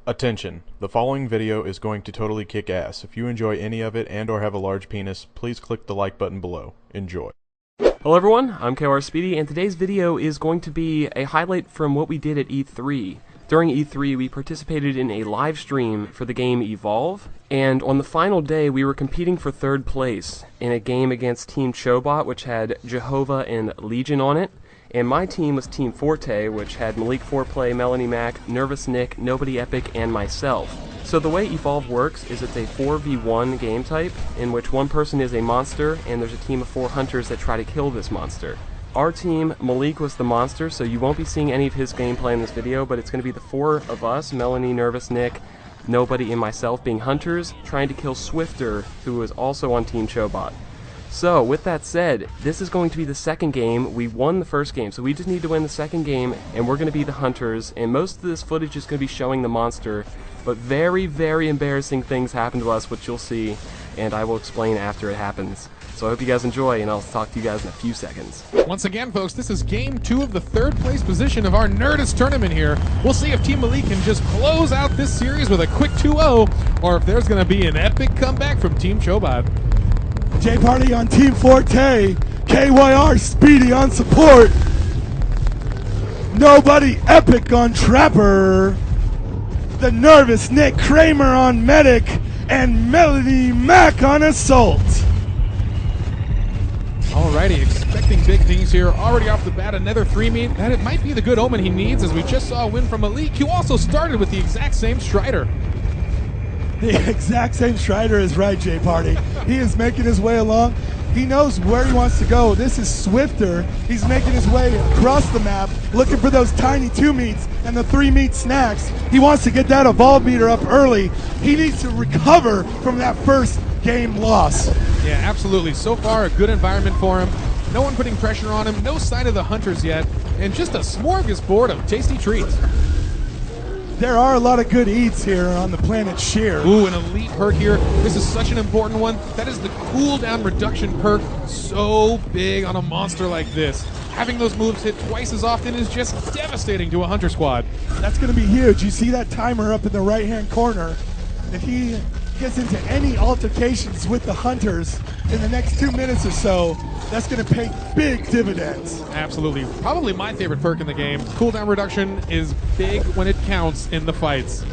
Attention, the following video is going to totally kick ass. If you enjoy any of it and or have a large penis, please click the like button below. Enjoy. Hello everyone, I'm KR Speedy, and today's video is going to be a highlight from what we did at E3. During E3, we participated in a live stream for the game Evolve, and on the final day, we were competing for third place in a game against Team Chobot, which had Jehovah and Legion on it. And my team was Team Forte, which had Malik 4Play, Melanie Mac, Nervous Nick, Nobody Epic, and myself. So the way Evolve works is it's a 4v1 game type, in which one person is a monster, and there's a team of 4 hunters that try to kill this monster. Our team, Malik was the monster, so you won't be seeing any of his gameplay in this video, but it's going to be the 4 of us, Melanie, Nervous Nick, Nobody, and myself being hunters, trying to kill Swifter, who is also on Team Chobot. So, with that said, this is going to be the second game. We won the first game, so we just need to win the second game, and we're going to be the hunters, and most of this footage is going to be showing the monster, but very, very embarrassing things happen to us, which you'll see, and I will explain after it happens. So I hope you guys enjoy, and I'll talk to you guys in a few seconds. Once again, folks, this is game 2 of the third place position of our Nerdist tournament here. We'll see if Team Malik can just close out this series with a quick 2-0, or if there's going to be an epic comeback from Team Chobot. J Party on Team Forte, KYR Speedy on support, Nobody Epic on Trapper, the Nervous Nick Kramer on Medic, and Melody Mac on Assault. Alrighty, expecting big things here. Already off the bat, another 3-meet. That it might be the good omen he needs, as we just saw a win from Malik, who also started with the exact same Strider. The exact same Strider is right, J Party. He is making his way along. He knows where he wants to go. This is Swifter. He's making his way across the map, looking for those tiny 2-meets and the 3-meet snacks. He wants to get that evolve meter up early. He needs to recover from that first game loss. Yeah, absolutely. So far, a good environment for him. No one putting pressure on him. No sign of the hunters yet. And just a smorgasbord of tasty treats. There are a lot of good eats here on the planet Sheer. Ooh, an elite perk here. This is such an important one. That is the cooldown reduction perk. So big on a monster like this. Having those moves hit twice as often is just devastating to a hunter squad. That's going to be huge. You see that timer up in the right-hand corner. If he gets into any altercations with the hunters in the next 2 minutes or so, that's going to pay big dividends. Absolutely. Probably my favorite perk in the game. Cooldown reduction is big when it counts in the fights.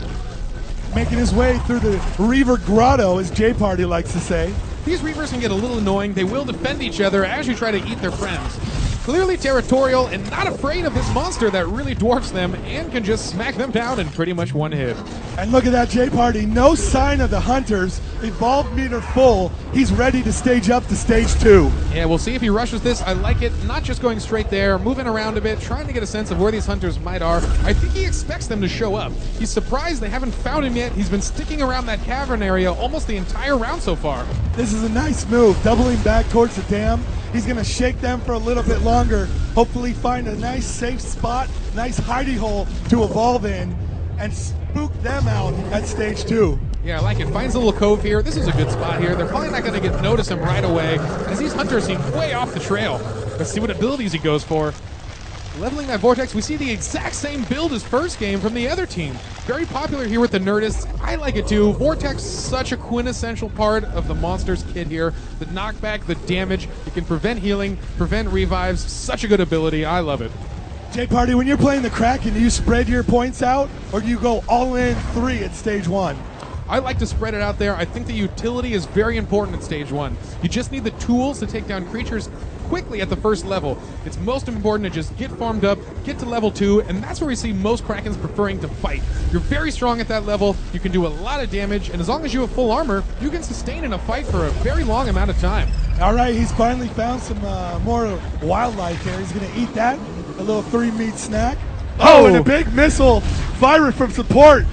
Making his way through the Reaver Grotto, as J Party likes to say. These Reavers can get a little annoying. They will defend each other as you try to eat their friends. Clearly territorial and not afraid of this monster that really dwarfs them and can just smack them down in pretty much one hit. And look at that, J Party. No sign of the hunters. Evolve meter full. He's ready to stage up to stage 2. Yeah, we'll see if he rushes this. I like it. Not just going straight there, moving around a bit, trying to get a sense of where these hunters might are. I think he expects them to show up. He's surprised they haven't found him yet. He's been sticking around that cavern area almost the entire round so far. This is a nice move, doubling back towards the dam. He's going to shake them for a little bit longer, hopefully find a nice safe spot, nice hidey hole to evolve in, and spook them out at stage 2. Yeah, I like it. Finds a little cove here. This is a good spot here. They're probably not going to notice him right away, as these hunters seem way off the trail. Let's see what abilities he goes for. Leveling that Vortex, we see the exact same build as first game from the other team. Very popular here with the Nerdists. I like it too. Vortex, such a quintessential part of the monster's kit here. The knockback, the damage, it can prevent healing, prevent revives. Such a good ability. I love it. J Party, when you're playing the Kraken, do you spread your points out, or do you go all in 3 at stage 1? I like to spread it out there. I think the utility is very important at stage 1. You just need the tools to take down creatures quickly at the first level. It's most important to just get farmed up, get to level 2, and that's where we see most Krakens preferring to fight. You're very strong at that level, you can do a lot of damage, and as long as you have full armor, you can sustain in a fight for a very long amount of time. All right, he's finally found some more wildlife here. He's going to eat that, a little 3-meat snack. Oh, and a big missile firing from support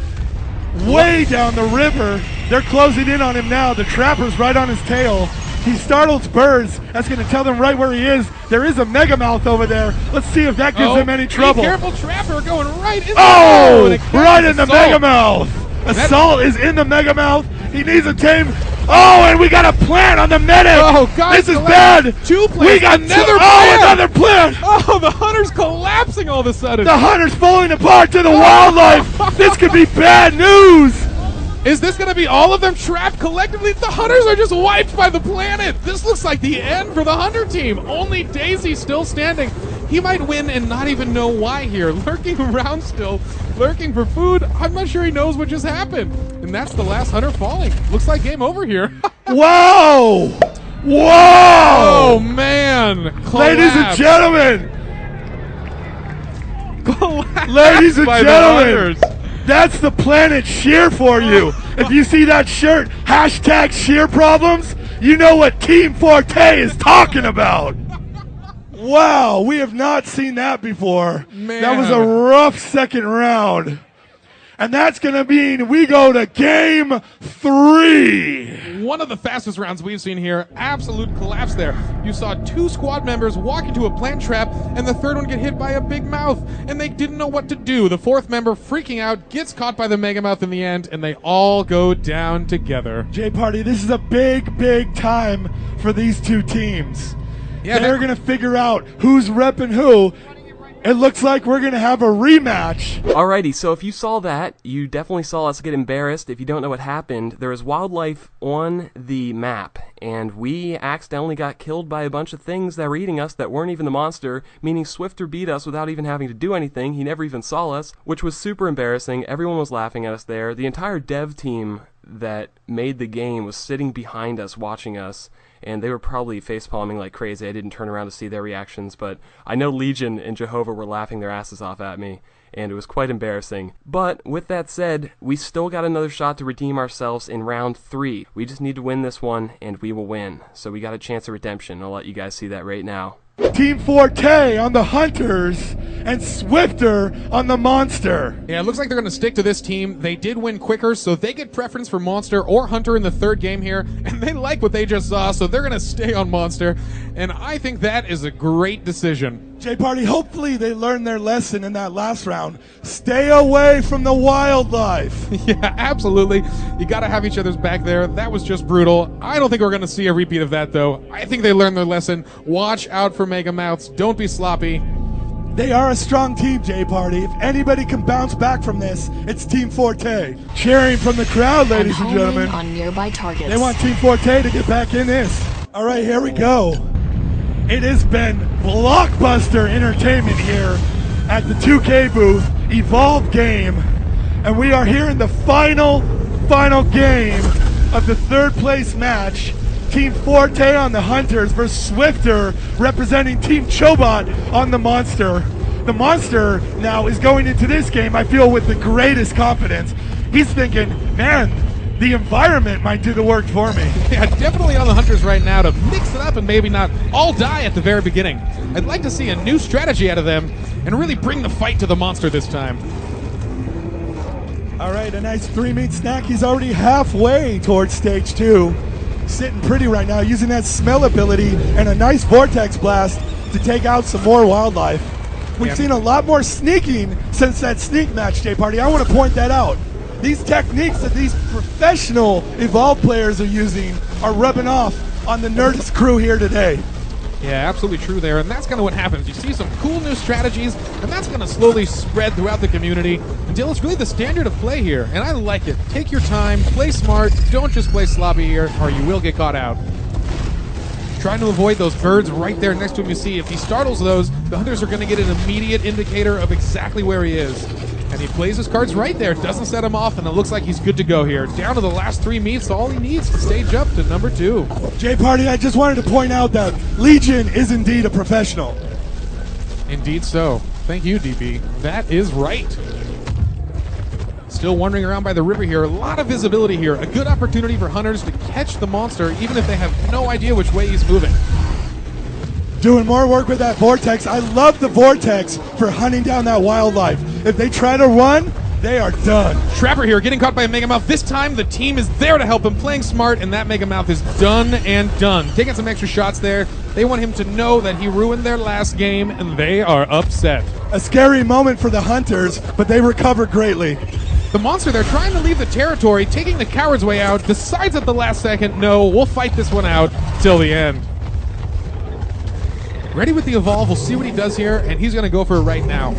way down the river. They're closing in on him now. The Trapper's right on his tail. He startles birds. That's going to tell them right where he is. There is a Mega Mouth over there. Let's see if that gives him any trouble. Be careful, Trapper going right in right in the Mega Mouth. Assault is in the Mega Mouth. He needs a tame Oh, and we got a plant on the medic. Oh, guys, this is bad. 2 plants. We got another plant. plant. Another plant. Oh, the hunter's collapsing all of a sudden. The hunter's falling apart to the wildlife. This could be bad news. Is this going to be all of them trapped collectively? The hunters are just wiped by the planet. This looks like the end for the hunter team. Only Daisy still standing. He might win and not even know why here. Lurking around still, lurking for food. I'm not sure he knows what just happened. And that's the last hunter falling. Looks like game over here. Whoa! Whoa! Oh, man. Ladies and Collapse. gentlemen. Collapse Ladies and by the gentlemen. hunters. That's the Planet Shear for you. If you see that shirt, hashtag shear problems, you know what Team Forte is talking about. Wow, we have not seen that before. Man. That was a rough second round. And that's going to mean we go to game 3. One of the fastest rounds we've seen here. Absolute collapse there. You saw 2 squad members walk into a plant trap, and the third one get hit by a big mouth, and they didn't know what to do. The 4th member, freaking out, gets caught by the mega mouth in the end, and they all go down together. J Party, this is a big, big time for these 2 teams. Yeah, They're going to figure out who's repping who. It looks like we're going to have a rematch. Alrighty, so if you saw that, you definitely saw us get embarrassed. If you don't know what happened, there is wildlife on the map, and we accidentally got killed by a bunch of things that were eating us that weren't even the monster, meaning Swifter beat us without even having to do anything. He never even saw us, which was super embarrassing. Everyone was laughing at us there. The entire dev team that made the game was sitting behind us watching us, and they were probably facepalming like crazy. I didn't turn around to see their reactions, but I know Legion and Jehovah were laughing their asses off at me, and it was quite embarrassing. But with that said, we still got another shot to redeem ourselves in round 3. We just need to win this one, and we will win. So we got a chance of redemption. I'll let you guys see that right now. Team Forte on the Hunters and Swifter on the Monster. Yeah, it looks like they're going to stick to this team. They did win quicker, so they get preference for Monster or Hunter in the 3rd game here, and they like what they just saw, so they're going to stay on Monster, and I think that is a great decision. J Party, hopefully they learned their lesson in that last round. Stay away from the wildlife. Yeah, absolutely. You got to have each other's back there. That was just brutal. I don't think we're going to see a repeat of that, though. I think they learned their lesson. Watch out for Mega Mouths. Don't be sloppy. They are a strong team, J Party. If anybody can bounce back from this, it's Team Forte. Cheering from the crowd, ladies and gentlemen. On nearby targets. They want Team Forte to get back in this. All right, here we go. It has been blockbuster entertainment here at the 2K booth, Evolve game. And we are here in the final game of the 3rd place match. Team Forte on the Hunters versus Swifter representing Team Chobot on the Monster. The Monster now is going into this game, I feel, with the greatest confidence. He's thinking, man, the environment might do the work for me. Yeah, definitely on the Hunters right now to mix it up and maybe not all die at the very beginning. I'd like to see a new strategy out of them and really bring the fight to the Monster this time. All right, a nice 3-meat snack. He's already halfway towards stage 2. Sitting pretty right now, using that smell ability and a nice vortex blast to take out some more wildlife. We've seen a lot more sneaking since that sneak match, J Party. I want to point that out. These techniques that these professional Evolve players are using are rubbing off on the Nerdist crew here today. Yeah, absolutely true there, and that's kind of what happens. You see some cool new strategies, and that's going to slowly spread throughout the community until it's really the standard of play here, and I like it. Take your time, play smart, don't just play sloppy here, or you will get caught out. Trying to avoid those birds right there next to him. You see, if he startles those, the Hunters are going to get an immediate indicator of exactly where he is. And he plays his cards right there, doesn't set him off, and it looks like he's good to go here. Down to the last 3 meets, all he needs to stage up to number 2. J Party, I just wanted to point out that Legion is indeed a professional. Indeed so. Thank you, DB. That is right. Still wandering around by the river here. A lot of visibility here. A good opportunity for Hunters to catch the Monster, even if they have no idea which way he's moving. Doing more work with that vortex. I love the vortex for hunting down that wildlife. If they try to run, they are done. Trapper here getting caught by a Mega Mouth. This time the team is there to help him, playing smart, and that Mega Mouth is done and done. Taking some extra shots there. They want him to know that he ruined their last game, and they are upset. A scary moment for the Hunters, but they recover greatly. The monster, they're trying to leave the territory, taking the coward's way out, decides at the last second, no, we'll fight this one out till the end. Ready with the evolve, we'll see what he does here, and he's going to go for it right now.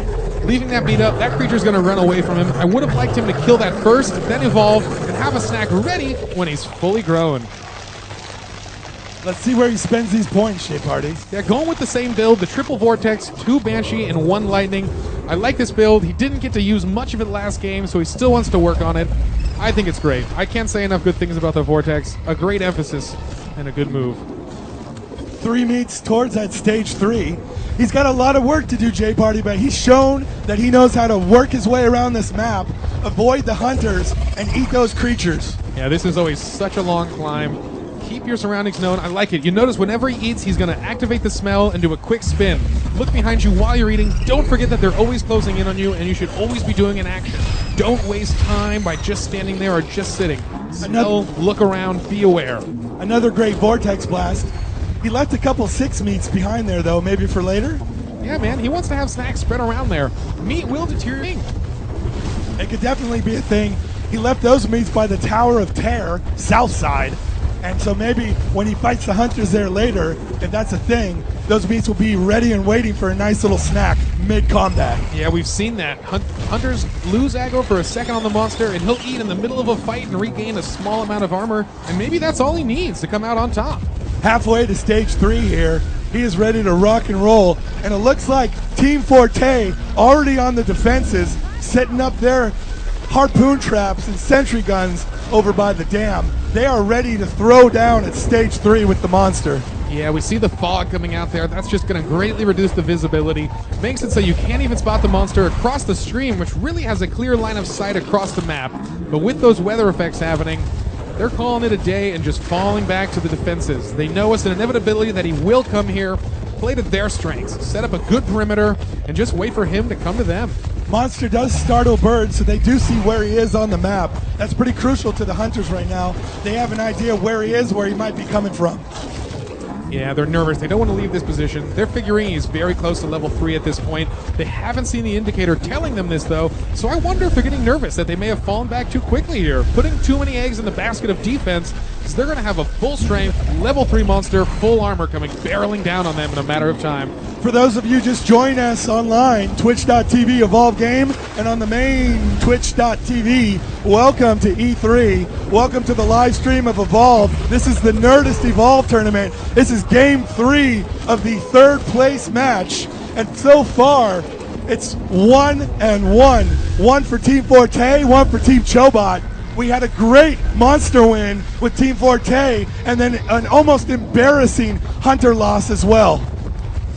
Leaving that beat up, that creature's going to run away from him. I would have liked him to kill that first, then evolve, and have a snack ready when he's fully grown. Let's see where he spends these points, Shea Party. Yeah, going with the same build, the triple vortex, 2 banshee, and 1 lightning. I like this build. He didn't get to use much of it last game, so he still wants to work on it. I think it's great. I can't say enough good things about the vortex. A great emphasis and a good move. 3 meets towards that stage 3. He's got a lot of work to do, J Party, but he's shown that he knows how to work his way around this map, avoid the hunters, and eat those creatures. Yeah, this is always such a long climb. Keep your surroundings known. I like it. You notice whenever he eats, he's going to activate the smell and do a quick spin. Look behind you while you're eating. Don't forget that they're always closing in on you, and you should always be doing an action. Don't waste time by just standing there or just sitting. Smell, look around, be aware. Another great Vortex Blast. He left a couple 6 meats behind there, though, maybe for later? Yeah, man, he wants to have snacks spread around there. Meat will deteriorate. It could definitely be a thing. He left those meats by the Tower of Terror, south side. And so maybe when he fights the hunters there later, if that's a thing, those meats will be ready and waiting for a nice little snack mid-combat. Yeah, we've seen that. Hunters lose aggro for a second on the monster, and he'll eat in the middle of a fight and regain a small amount of armor, and maybe that's all he needs to come out on top. Halfway to stage 3 here, he is ready to rock and roll, and it looks like Team Forte already on the defenses, setting up their harpoon traps and sentry guns over by the dam. They are ready to throw down at stage 3 with the monster. Yeah, we see the fog coming out there. That's just going to greatly reduce the visibility. Makes it so you can't even spot the monster across the stream, which really has a clear line of sight across the map. But with those weather effects happening, they're calling it a day and just falling back to the defenses. They know it's an inevitability that he will come here, play to their strengths, set up a good perimeter, and just wait for him to come to them. Monster does startle birds, so they do see where he is on the map. That's pretty crucial to the hunters right now. They have an idea where he is, where he might be coming from. Yeah, they're nervous. They don't want to leave this position. They're figuring he's very close to level 3 at this point. They haven't seen the indicator telling them this, though, so I wonder if they're getting nervous that they may have fallen back too quickly here. Putting too many eggs in the basket of defense, because they're going to have a full strength, level 3 monster, full armor coming barreling down on them in a matter of time. For those of you just joining us online, twitch.tv Evolve Game, and on the main twitch.tv, welcome to E3. Welcome to the live stream of Evolve. This is the Nerdist Evolve tournament. This is game 3 of the 3rd place match. And so far, it's 1-1. 1 for Team Forte, 1 for Team Chobot. We had a great monster win with Team Forte, and then an almost embarrassing hunter loss as well.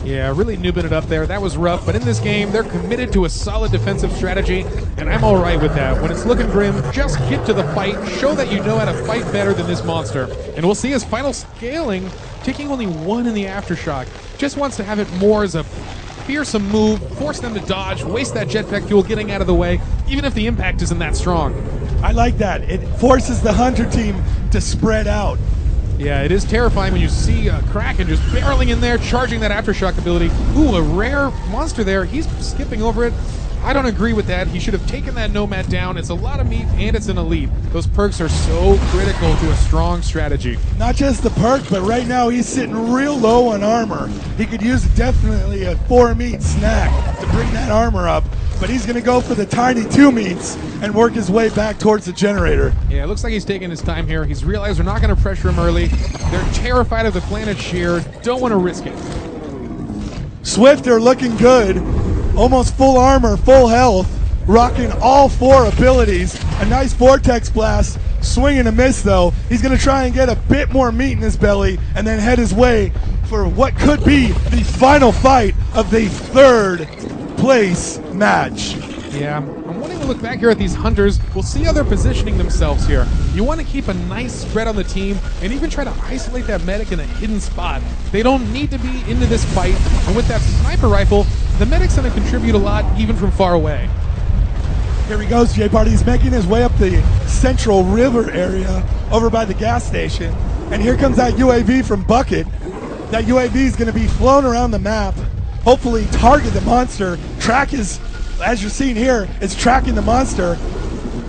Yeah, really noobing it up there. That was rough, but in this game, they're committed to a solid defensive strategy, and I'm all right with that. When it's looking grim, just get to the fight, show that you know how to fight better than this monster. And we'll see his final scaling, taking only 1 in the Aftershock. Just wants to have it more as a fearsome move, force them to dodge, waste that jetpack fuel getting out of the way, even if the impact isn't that strong. I like that. It forces the hunter team to spread out. Yeah, it is terrifying when you see Kraken just barreling in there, charging that Aftershock ability. Ooh, a rare monster there. He's skipping over it. I don't agree with that. He should have taken that Nomad down. It's a lot of meat, and it's an elite. Those perks are so critical to a strong strategy. Not just the perk, but right now he's sitting real low on armor. He could use definitely a 4 meat snack to bring that armor up, but he's going to go for the tiny 2 meats and work his way back towards the generator. Yeah, it looks like he's taking his time here. He's realized they're not going to pressure him early. They're terrified of the planet shear. Don't want to risk it. Swifter looking good. Almost full armor, full health. Rocking all 4 abilities. A nice Vortex Blast. Swing and a miss, though. He's going to try and get a bit more meat in his belly and then head his way for what could be the final fight of the 3rd place match. Yeah, I'm wanting to look back here at these hunters. We'll see how they're positioning themselves here. You want to keep a nice spread on the team and even try to isolate that medic in a hidden spot. They don't need to be into this fight, and with that sniper rifle, the medic's going to contribute a lot even from far away. Here he goes, J-Party. He's making his way up the Central River area over by the gas station. And here comes that UAV from Bucket. That UAV is going to be flown around the map, hopefully target the monster. Track is, as you're seeing here, is tracking the monster.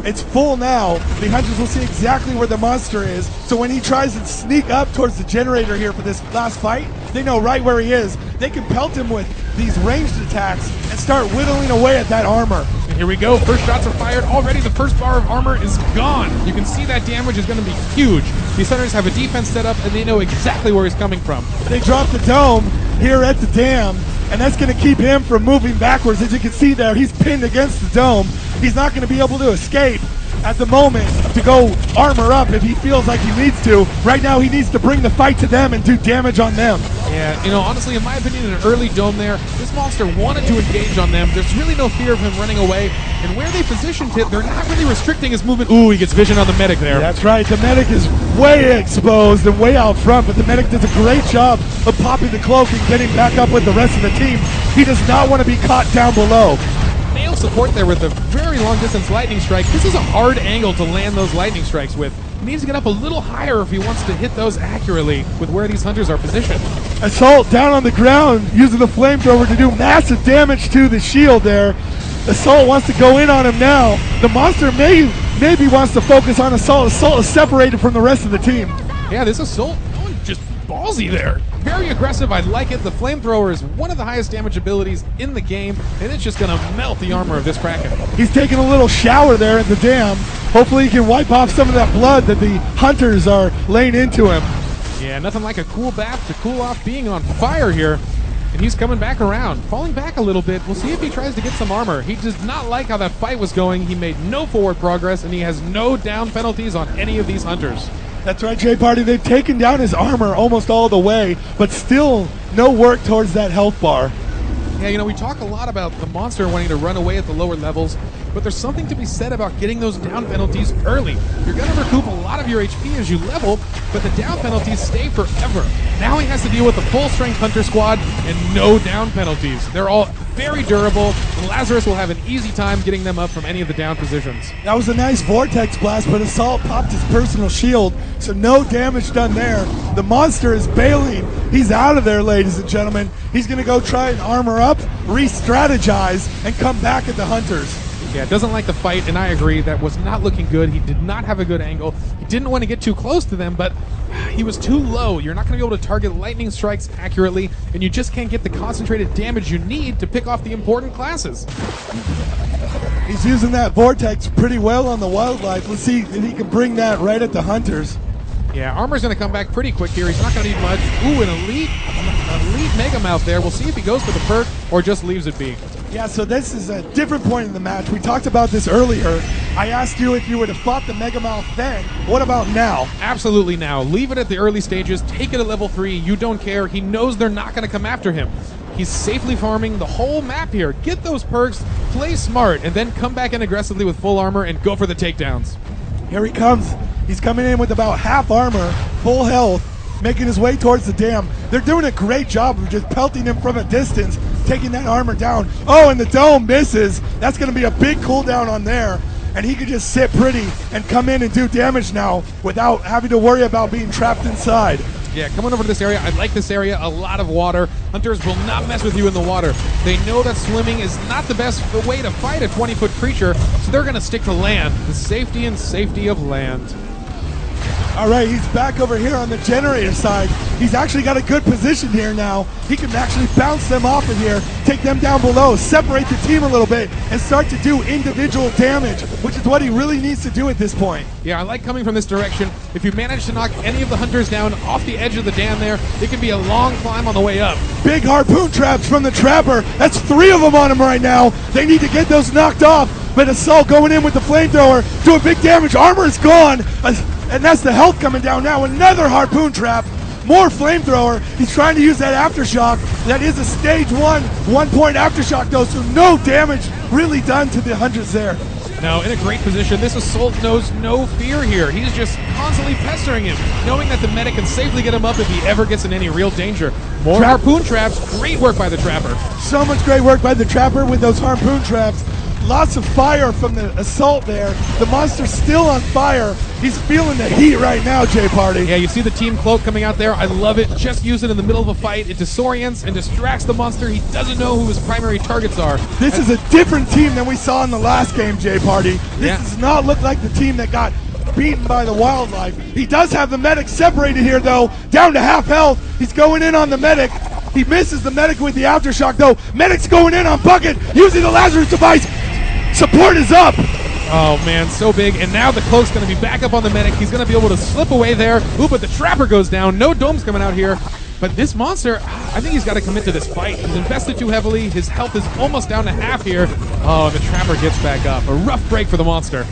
It's full now. The Hunters will see exactly where the monster is. So when he tries to sneak up towards the generator here for this last fight, they know right where he is. They can pelt him with these ranged attacks and start whittling away at that armor. And here we go. First shots are fired. Already the first bar of armor is gone. You can see that damage is going to be huge. These Hunters have a defense set up, and they know exactly where he's coming from. They drop the dome here at the dam, and that's going to keep him from moving backwards. As you can see there, he's pinned against the dome. He's not going to be able to escape at the moment to go armor up if he feels like he needs to. Right now, he needs to bring the fight to them and do damage on them. Yeah, you know, honestly, in my opinion, in an early dome there, this monster wanted to engage on them. There's really no fear of him running away. And where they positioned it, they're not really restricting his movement. Ooh, he gets vision on the medic there. That's right. The medic is way exposed and way out front, but the medic does a great job of popping the cloak and getting back up with the rest of the team. He does not want to be caught down below. Nail support there with a very long distance lightning strike. This is a hard angle to land those lightning strikes with. He needs to get up a little higher if he wants to hit those accurately with where these Hunters are positioned. Assault down on the ground using the flamethrower to do massive damage to the shield there. Assault wants to go in on him now. The monster maybe wants to focus on Assault. Assault is separated from the rest of the team. Yeah, this Assault going just ballsy there. Very aggressive, I like it. The flamethrower is one of the highest damage abilities in the game, and it's just going to melt the armor of this Kraken. He's taking a little shower there at the dam. Hopefully he can wipe off some of that blood that the Hunters are laying into him. Yeah, nothing like a cool bath to cool off being on fire here. And he's coming back around, falling back a little bit. We'll see if he tries to get some armor. He does not like how that fight was going. He made no forward progress, and he has no down penalties on any of these Hunters. That's right, Jay Party. They've taken down his armor almost all the way, but still no work towards that health bar. Yeah, you know, we talk a lot about the monster wanting to run away at the lower levels, but there's something to be said about getting those down penalties early. You're going to recoup a lot of your HP as you level, but the down penalties stay forever. Now he has to deal with a full-strength Hunter squad and no down penalties. They're all very durable, and Lazarus will have an easy time getting them up from any of the down positions. That was a nice vortex blast, but Assault popped his personal shield, so no damage done there. The monster is bailing. He's out of there, ladies and gentlemen. He's going to go try and armor up, re-strategize, and come back at the Hunters. Yeah, doesn't like the fight, and I agree. That was not looking good. He did not have a good angle. He didn't want to get too close to them, but he was too low. You're not going to be able to target lightning strikes accurately, and you just can't get the concentrated damage you need to pick off the important classes. He's using that vortex pretty well on the wildlife. Let's see if he can bring that right at the Hunters. Yeah, armor's going to come back pretty quick here. He's not going to need much. Ooh, an elite Mega Mouth there. We'll see if he goes for the perk or just leaves it be. Yeah, so this is a different point in the match. We talked about this earlier. I asked you if you would have fought the Mega Mouth then. What about now? Absolutely now. Leave it at the early stages. Take it at level 3. You don't care. He knows they're not going to come after him. He's safely farming the whole map here. Get those perks, play smart, and then come back in aggressively with full armor and go for the takedowns. Here he comes. He's coming in with about half armor, full health, making his way towards the dam. They're doing a great job of just pelting him from a distance, taking that armor down. Oh, and the dome misses. That's going to be a big cooldown on there. And he could just sit pretty and come in and do damage now without having to worry about being trapped inside. Yeah, coming over to this area. I like this area. A lot of water. Hunters will not mess with you in the water. They know that swimming is not the best way to fight a 20-foot creature, so they're going to stick to land. The safety and safety of land. All right, he's back over here on the generator side. He's actually got a good position here now. He can actually bounce them off of here, take them down below, separate the team a little bit, and start to do individual damage, which is what he really needs to do at this point. Yeah, I like coming from this direction. If you manage to knock any of the Hunters down off the edge of the dam there, it can be a long climb on the way up. Big harpoon traps from the Trapper. That's 3 of them on him right now. They need to get those knocked off, but Assault going in with the flamethrower, doing big damage. Armor is gone. And that's the health coming down now. Another harpoon trap, more flamethrower. He's trying to use that aftershock. That is a stage 1-point aftershock though, so no damage really done to the Hunters there. Now in a great position. This Assault knows no fear here. He's just constantly pestering him, knowing that the medic can safely get him up if he ever gets in any real danger. More harpoon traps. Great work by the Trapper. So much great work by the Trapper with those harpoon traps. Lots of fire from the assault there. The monster's still on fire. He's feeling the heat right now, Jay Party. Yeah, you see the team cloak coming out there. I love it. Just use it in the middle of a fight. It disorients and distracts the monster. He doesn't know who his primary targets are. This is a different team than we saw in the last game, Jay Party. This Yeah. does not look like the team that got beaten by the wildlife. He does have the medic separated here, though, down to half health. He's going in on the medic. He misses the medic with the aftershock, though. Medic's going in on Bucket, using the Lazarus device. Support is up. Oh, man, so big. And now the cloak's going to be back up on the medic. He's going to be able to slip away there. Ooh, but the trapper goes down. No domes coming out here. But this monster, I think he's got to commit to this fight. He's invested too heavily. His health is almost down to half here. Oh, and the trapper gets back up. A rough break for the monster.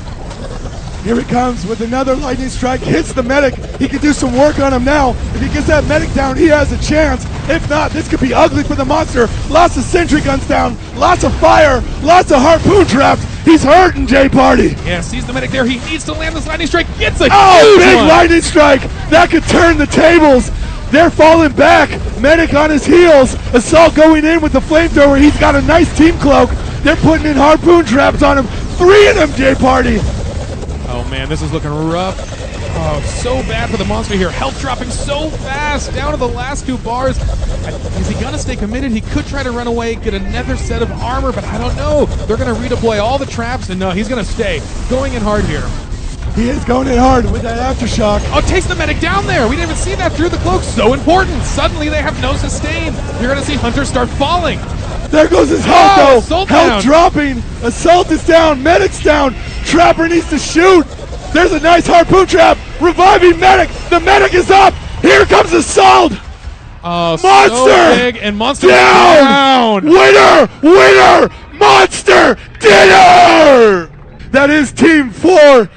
Here he comes with another lightning strike, hits the medic. He can do some work on him now. If he gets that medic down, he has a chance. If not, this could be ugly for the monster. Lots of sentry guns down, lots of fire, lots of harpoon traps. He's hurting, Jay Party. Yeah, sees the medic there. He needs to land this lightning strike. Gets a Oh, huge big one. lightning strike. That could turn the tables. They're falling back. Medic on his heels. Assault going in with the flamethrower. He's got a nice team cloak. They're putting in harpoon traps on him. 3 of them, Jay Party. Oh, man, this is looking rough. Oh, so bad for the monster here. Health dropping so fast, down to the last 2 bars. Is he going to stay committed? He could try to run away, get another set of armor, but I don't know. They're going to redeploy all the traps, and no, he's going to stay. Going in hard here. He is going in hard with that aftershock. Oh, takes the medic down there. We didn't even see that through the cloak. So important. Suddenly they have no sustain. You're going to see Hunter start falling. There goes his health, Oh, though. Assault Health down. dropping. Assault is down. Medic's down. Trapper needs to shoot. There's a nice harpoon trap. Reviving medic. The medic is up. Here comes Assault. Oh, Monster! so big, and Monster Down. Winner. Winner. Monster dinner. That is Team 4.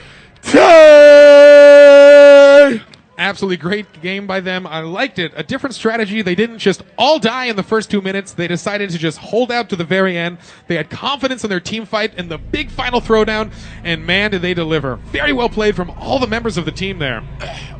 Absolutely great game by them. I liked it. A different strategy. They didn't just all die in the first 2 minutes. They decided to just hold out to the very end. They had confidence in their team fight and the big final throwdown, and man, did they deliver. Very well played from all the members of the team there.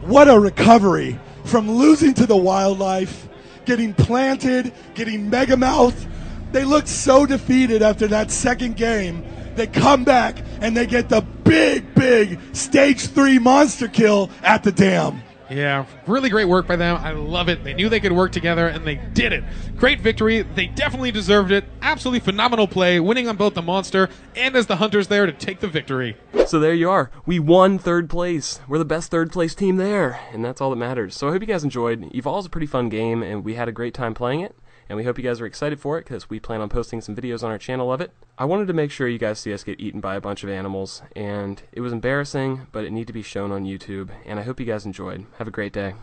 What a recovery from losing to the wildlife, getting planted, getting mega mouth. They looked so defeated after that second game. They come back and they get the big stage 3 monster kill at the dam. Yeah, really great work by them. I love it. They knew they could work together, and they did it. Great victory. They definitely deserved it. Absolutely phenomenal play, winning on both the monster and as the hunters there to take the victory. So there you are. We won 3rd place. We're the best 3rd place team there, and that's all that matters. So I hope you guys enjoyed. Evolve's a pretty fun game, and we had a great time playing it. And we hope you guys are excited for it, because we plan on posting some videos on our channel of it. I wanted to make sure you guys see us get eaten by a bunch of animals, and it was embarrassing, but it needed to be shown on YouTube, and I hope you guys enjoyed. Have a great day.